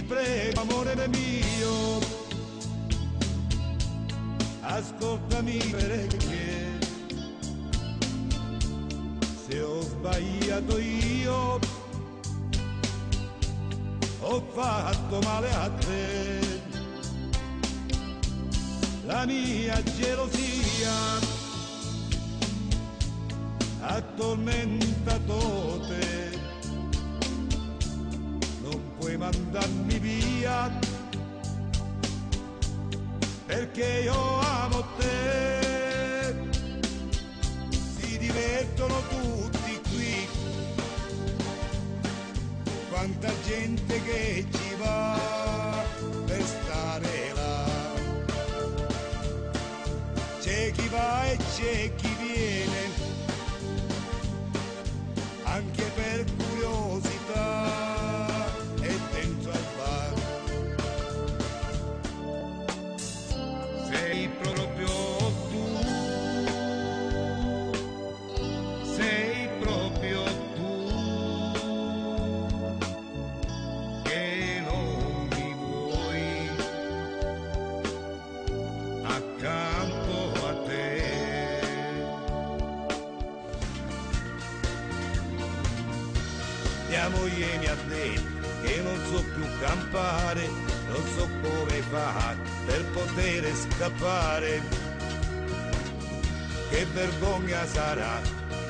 prego amore mio, ascoltami perché se ho sbagliato io ho fatto male a te, la mia gelosia ha tormentato te, non puoi mandarmi via perché io amo te, si divertono tutti qui, quanta gente che ci va per stare là, c'è chi va e c'è chi viene, anche per curiosità e dentro al bar. Sei proprio tu, sei proprio tu, che non mi vuoi accanto a te. Mia moglie mi ha detto che non so più campare, non so come fare per poter scappare. Che vergogna sarà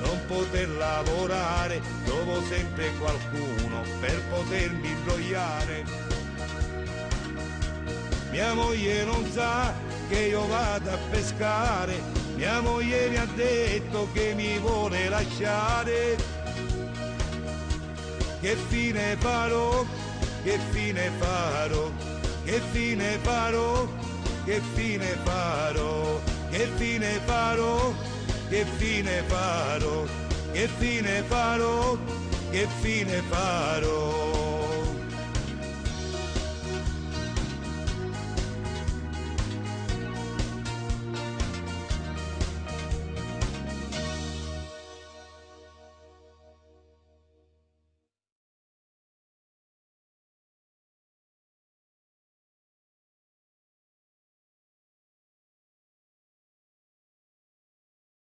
non poter lavorare, trovo sempre qualcuno per potermi imbrogliare. Mia moglie non sa che io vado a pescare, mia moglie mi ha detto che mi vuole lasciare. Che fine farò, che fine farò, che fine farò, che fine farò, che fine farò, che fine farò, che fine farò, che fine farò.